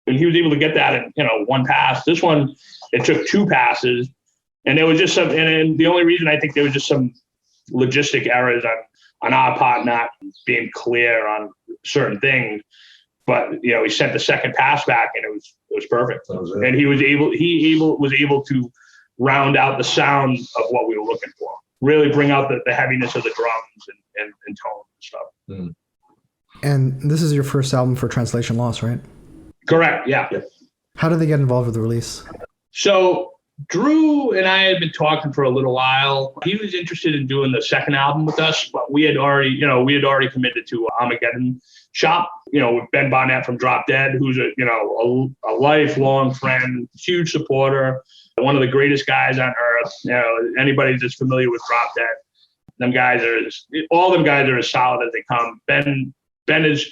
he was able to get that in one pass. This one, it took 2 passes, and there was just some. And the only reason I think there was just some logistic errors on our part, not being clear on certain things. But he sent the second pass back, and it was perfect. And he was able to round out the sound of what we were looking for. Really bring out the heaviness of the drums and tone and stuff. Mm. And this is your first album for Translation Lost, right? Correct. Yeah. How did they get involved with the release? So Drew and I had been talking for a little while. He was interested in doing the second album with us, but we had already committed to Armageddon Shop, with Ben Barnett from Drop Dead, who's a lifelong friend, huge supporter, one of the greatest guys on earth. Anybody that's familiar with Drop Dead, all them guys are as solid as they come. Ben is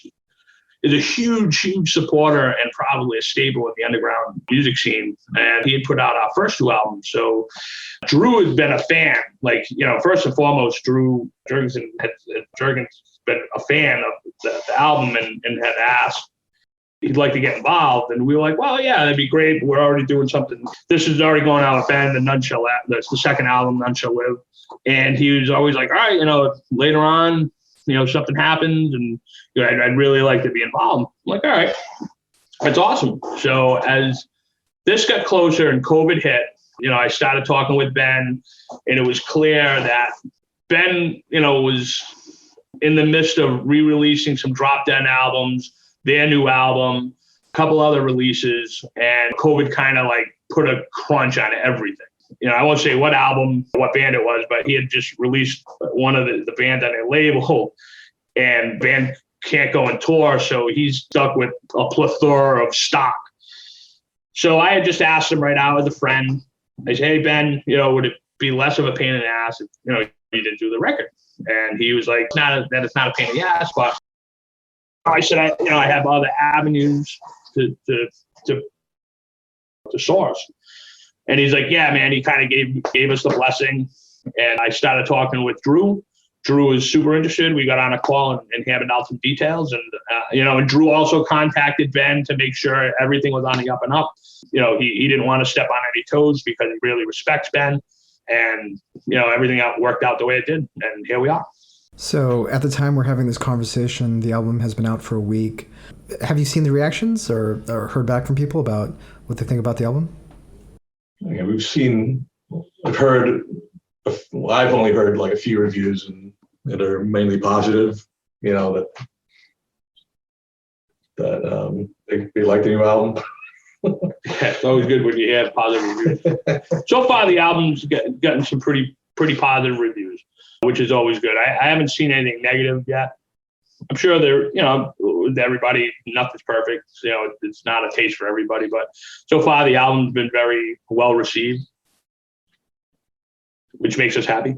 a huge supporter and probably a staple in the underground music scene. And he had put out our first 2 albums. So Drew has been a fan. Like, first and foremost, Drew Jurgensen's been a fan of the album and had asked he'd like to get involved. And we were like, well, yeah, that'd be great. But we're already doing something. This is already going out with Ben, and that's the second album, None Shall Live. And he was always like, all right, later on, something happens and I'd really like to be involved. I'm like, all right, that's awesome. So as this got closer and COVID hit, I started talking with Ben, and it was clear that Ben, was in the midst of re-releasing some Drop Dead albums, their new album, a couple other releases, and COVID kind of like put a crunch on everything. I won't say what album, what band it was, but he had just released one of the band on a label, and band can't go on tour, so he's stuck with a plethora of stock. So I had just asked him right out as a friend. I said, "Hey Ben, would it be less of a pain in the ass if you didn't do the record?" And he was like, "It's not a pain in the ass, but," I said, I have other avenues to source." And he's like, "Yeah, man." He kind of gave us the blessing, and I started talking with Drew. Drew was super interested. We got on a call and hammered out some details, and and Drew also contacted Ben to make sure everything was on the up and up. He didn't want to step on any toes because he really respects Ben, and everything worked out the way it did, and here we are. So at the time we're having this conversation, the album has been out for a week. Have you seen the reactions or heard back from people about what they think about the album? Yeah, I've only heard like a few reviews that are mainly positive, that they like the new album. It's always good when you have positive reviews. So far, the album's gotten some pretty positive reviews, which is always good. I haven't seen anything negative yet. I'm sure with everybody, nothing's perfect. It's not a taste for everybody, but so far the album's been very well received, which makes us happy.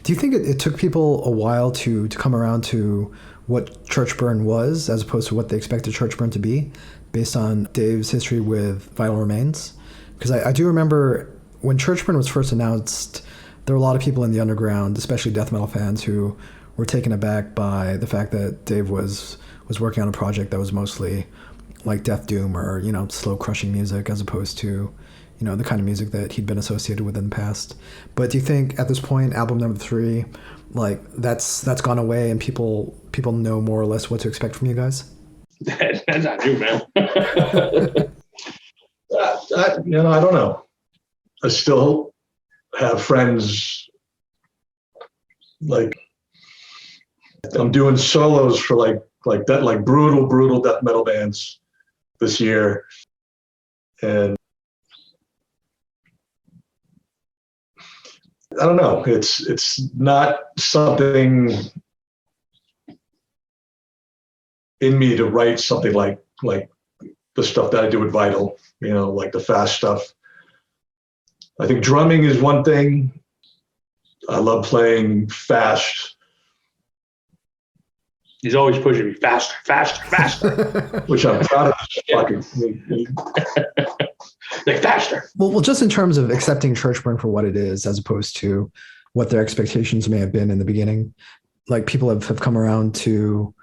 Do you think it took people a while to come around to what Churchburn was, as opposed to what they expected Churchburn to be, based on Dave's history with Vital Remains? Because I do remember when Churchburn was first announced, there were a lot of people in the underground, especially death metal fans, who were taken aback by the fact that Dave was working on a project that was mostly like death doom or, you know, slow crushing music, as opposed to, you know, the kind of music that he'd been associated with in the past. But do you think at this point, album number 3, like that's gone away and people know more or less what to expect from you guys? That's not you, man. I don't know. I still have friends, like I'm doing solos for like brutal death metal bands this year, and I don't know. It's not something in me to write something like the stuff that I do with Vital, you know, like the fast stuff. I think drumming is one thing. I love playing fast. He's always pushing me faster. Which I'm proud of. Fucking like faster. Well, just in terms of accepting Churchburn for what it is, as opposed to what their expectations may have been in the beginning, like people have come around to,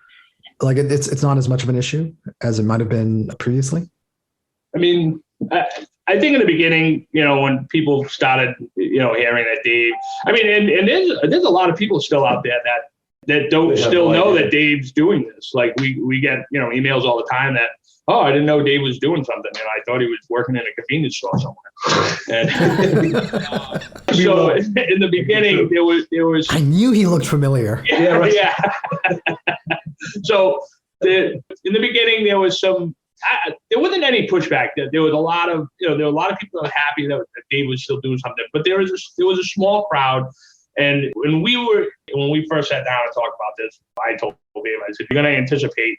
like it's not as much of an issue as it might have been previously. I mean, I think in the beginning, you know, when people started, you know, hearing that Dave, I mean, and there's a lot of people still out there that don't still know that Dave's doing this. Like we get, you know, emails all the time that, oh, I didn't know Dave was doing something, and I thought he was working in a convenience store somewhere. And so in the beginning, there was. I knew he looked familiar. Yeah, right. Yeah. So in the beginning, there was some. There wasn't any pushback. There was a lot of, you know, there were a lot of people that were happy that Dave was still doing something, but there was a small crowd. And when we first sat down and talked about this, I told Dave, I said, you're going to anticipate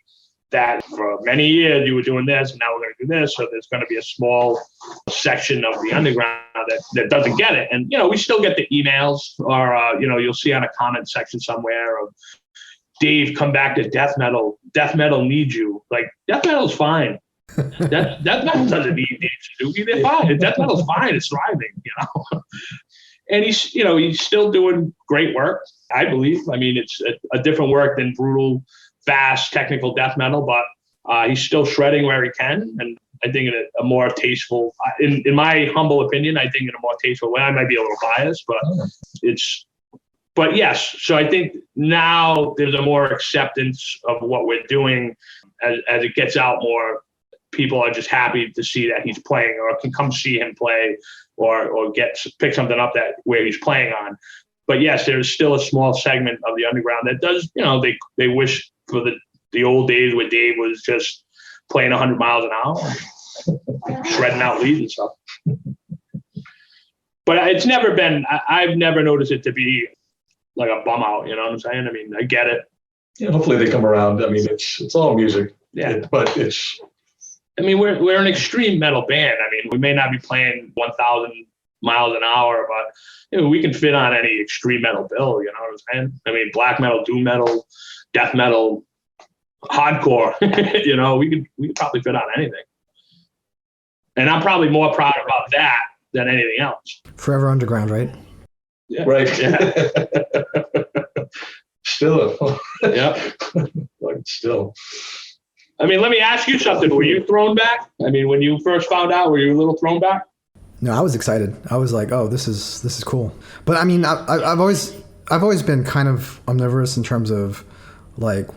that for many years you were doing this, and now we're going to do this. So there's going to be a small section of the underground that doesn't get it. And, you know, we still get the emails, or, you know, you'll see on a comment section somewhere of, Dave, come back to death metal. Death metal needs you. Like, death metal's fine. Death metal doesn't need Dave Suzuki. They're fine. Death metal's fine. It's thriving, you know. And he's still doing great work, I believe. I mean, it's a different work than brutal, fast, technical death metal, but he's still shredding where he can. And I think in a more tasteful, in my humble opinion, I think in a more tasteful way. I might be a little biased, but yes. So I think now there's a more acceptance of what we're doing as it gets out more. People are just happy to see that he's playing, or can come see him play, or pick something up where he's playing on. But yes, there's still a small segment of the underground that does, you know, they wish for the old days where Dave was just playing 100 miles an hour, shredding out leads and stuff. But it's never been, I've never noticed it to be like a bum out, you know what I'm saying? I mean, I get it. Yeah, hopefully they come around. I mean, it's all music. Yeah. But it's, I mean, we're an extreme metal band. I mean, we may not be playing 1,000 miles an hour, but, you know, we can fit on any extreme metal bill, you know what I'm saying? I mean, black metal, doom metal, death metal, hardcore, you know, we could probably fit on anything. And I'm probably more proud about that than anything else. Forever underground, right? Yeah. right. Yeah. Still. Yeah. Like, still. I mean, let me ask you something. Were you thrown back? I mean, when you first found out, were you a little thrown back? No, I was excited. I was like, "Oh, this is cool." But I mean, I've always been kind of omnivorous in terms of like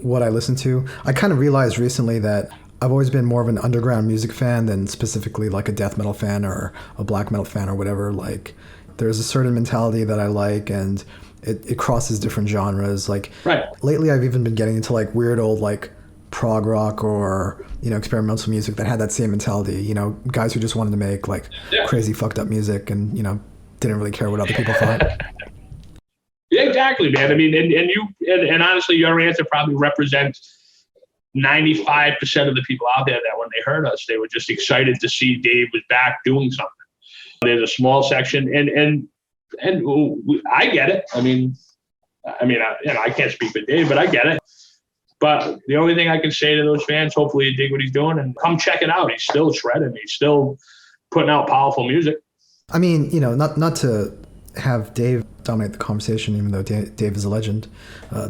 what I listen to. I kind of realized recently that I've always been more of an underground music fan than specifically like a death metal fan or a black metal fan or whatever. Like, there's a certain mentality that I like, and it crosses different genres. Like, right. Lately, I've even been getting into like weird old like prog rock or, you know, experimental music that had that same mentality, you know, guys who just wanted to make like crazy fucked up music and, you know, didn't really care what other people thought. Yeah, exactly, man. I mean, and honestly, your answer probably represents 95% of the people out there that when they heard us, they were just excited to see Dave was back doing something. There's a small section, and I get it. I mean, I can't speak for Dave, but I get it. But the only thing I can say to those fans, hopefully you dig what he's doing and come check it out. He's still shredding. He's still putting out powerful music. I mean, you know, not to have Dave dominate the conversation, even though Dave is a legend.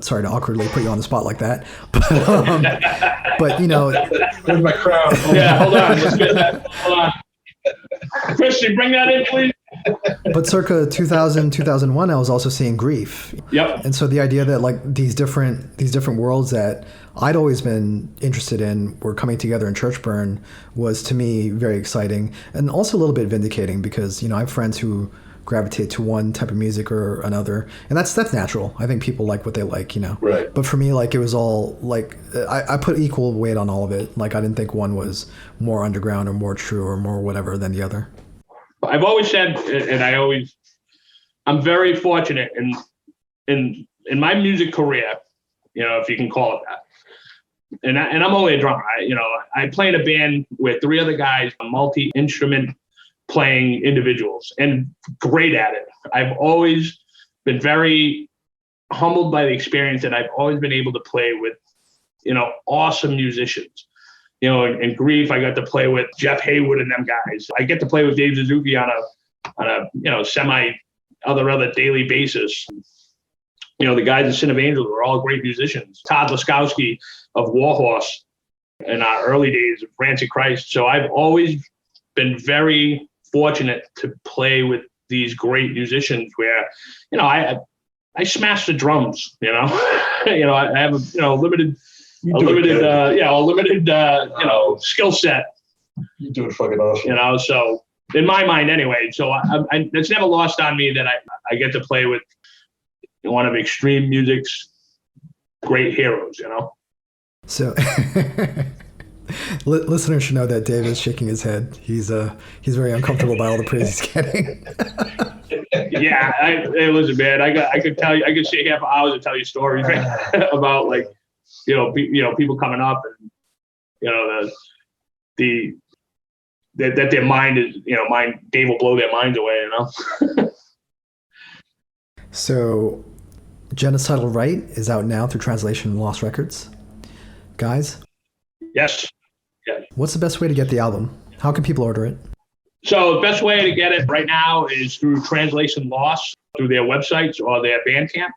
Sorry to awkwardly put you on the spot like that, but you know, Where's my crown? Yeah, hold on. Let's get that. Hold on. Christy, bring that in, please. but circa 2000, 2001, I was also seeing Grief. Yep. And so the idea that like these different worlds that I'd always been interested in were coming together in Churchburn was to me very exciting and also a little bit vindicating because, you know, I have friends who gravitate to one type of music or another, and that's natural. I think people like what they like, you know. Right. But for me, like it was all like I put equal weight on all of it. Like I didn't think one was more underground or more true or more whatever than the other. I've always said, and I'm very fortunate in my music career, you know, if you can call it that. And I'm only a drummer. I play in a band with 3 other guys, multi-instrument playing individuals, and great at it. I've always been very humbled by the experience that I've always been able to play with, you know, awesome musicians. You know, in Grief, I got to play with Jeff Haywood and them guys. I get to play with Dave Suzuki on a you know, semi other daily basis. You know, the guys at Sin of Angels were all great musicians. Todd Laskowski of Warhorse in our early days of Rancid Christ. So I've always been very fortunate to play with these great musicians where, you know, I smash the drums, you know. You know, I have a limited skill set. You do it fucking awesome. You know, so in my mind anyway. So it's never lost on me that I get to play with one of extreme music's great heroes, you know. So listeners should know that Dave is shaking his head. He's very uncomfortable by all the praise he's getting. Yeah, listen, man. I could tell you. I could sit here for hours and tell you stories about like, you know, people coming up and, you know, that their mind is, you know, Dave will blow their minds away, you know. So, Genocidal Rite is out now through Translation and Lost Records. Guys? Yes. What's the best way to get the album? How can people order it? So the best way to get it right now is through Translation Lost, through their websites or their Bandcamp.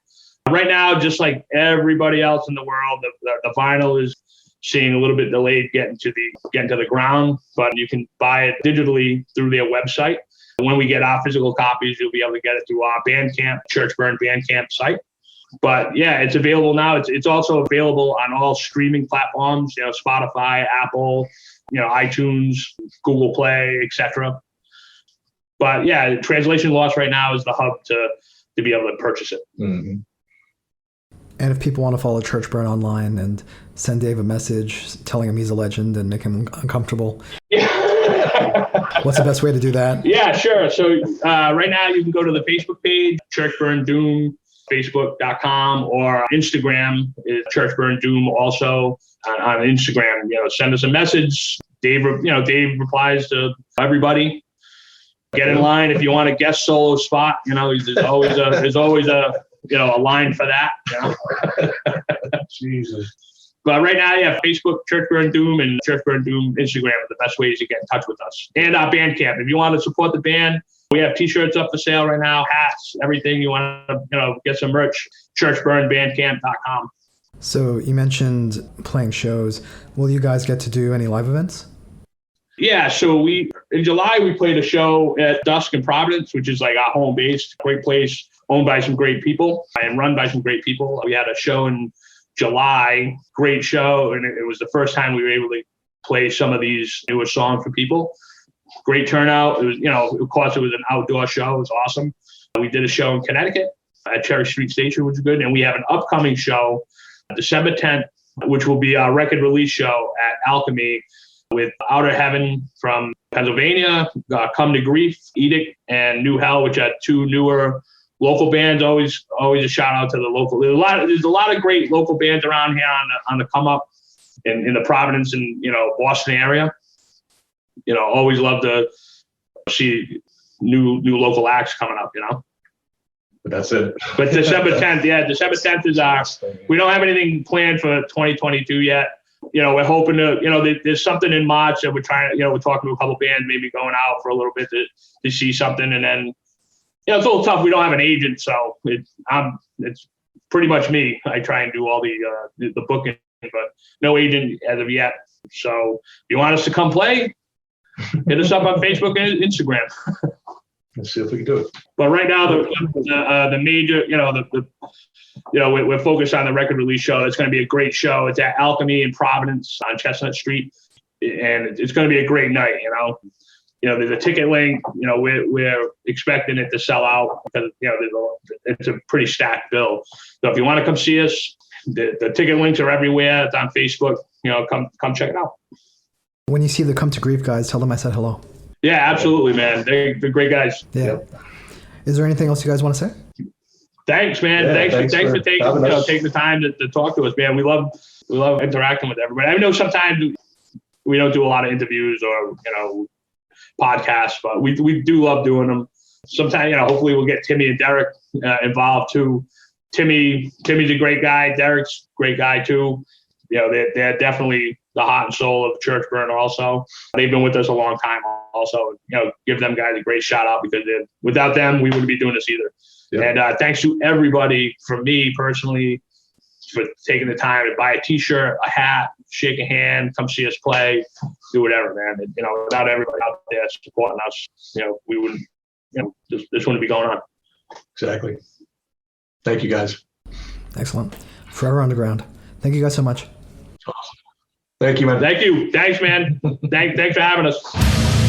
Right now, just like everybody else in the world, the vinyl is seeing a little bit delayed getting to the ground, but you can buy it digitally through their website. When we get our physical copies, you'll be able to get it through our Bandcamp, Churchburn Bandcamp site. But yeah, it's available now. It's also available on all streaming platforms, you know, Spotify, Apple, you know, iTunes, Google Play, etc. But yeah, Translation Lost right now is the hub to be able to purchase it. Mm-hmm. And if people want to follow Churchburn online and send Dave a message telling him he's a legend and make him uncomfortable, what's the best way to do that? Yeah, sure. So right now you can go to the Facebook page, Churchburn Doom, Facebook.com, or Instagram is Churchburn Doom also on Instagram. You know, send us a message. Dave replies to everybody. Get in line if you want a guest solo spot. You know, there's always a line for that. You know? Jesus. But right now, yeah, Facebook, Churchburn Doom, and Churchburn Doom Instagram are the best ways to get in touch with us. And our Bandcamp. If you want to support the band, we have T-shirts up for sale right now, hats, everything. You want to, get some merch, churchburnbandcamp.com. So you mentioned playing shows. Will you guys get to do any live events? Yeah, so in July, we played a show at Dusk in Providence, which is like our home base, great place, owned by some great people and run by some great people. We had a show in July, great show, and it was the first time we were able to play some of these newer songs for people. Great turnout. It was, of course, it was an outdoor show. It was awesome. We did a show in Connecticut at Cherry Street Station, which is good. And we have an upcoming show, December 10th, which will be our record release show at Alchemy with Outer Heaven from Pennsylvania, Come to Grief, Edict, and New Hell, which are 2 newer local bands. Always a shout out to the local. There's a lot of great local bands around here on the come up in the Providence and Boston area. Always love to see new local acts coming up. But that's it. But December 10th is we don't have anything planned for 2022 yet. We're hoping to, there's something in March that we're trying to, we're talking to a couple bands, maybe going out for a little bit to see something. And then, it's a little tough. We don't have an agent, so it's pretty much me. I try and do all the booking, but no agent as of yet. So if you want us to come play, hit us up on Facebook and Instagram. Let's see if we can do it. But right now, the major, we're focused on the record release show. It's going to be a great show. It's at Alchemy in Providence on Chestnut Street, and it's going to be a great night. There's a ticket link. We're expecting it to sell out because it's a pretty stacked bill. So if you want to come see us, the ticket links are everywhere. It's on Facebook. Come check it out. When you see the Come to Grief guys, tell them I said hello. Yeah, absolutely, man. They're great guys. Yeah. Yep. Is there anything else you guys want to say? Thanks, man. Yeah, thanks for taking the time to talk to us, man. We love interacting with everybody. I know sometimes we don't do a lot of interviews or podcasts, but we do love doing them. Sometimes hopefully we'll get Timmy and Derek involved too. Timmy's a great guy. Derek's a great guy too. They're definitely the heart and soul of Churchburn also. They've been with us a long time also. Give them guys a great shout out because without them, we wouldn't be doing this either. Yep. And thanks to everybody, from me personally, for taking the time to buy a T-shirt, a hat, shake a hand, come see us play, do whatever, man. Without everybody out there supporting us, we wouldn't, this wouldn't be going on. Exactly. Thank you, guys. Excellent. Forever Underground. Thank you guys so much. Awesome. Thank you, man. Thank you. Thanks, man. Thanks for having us.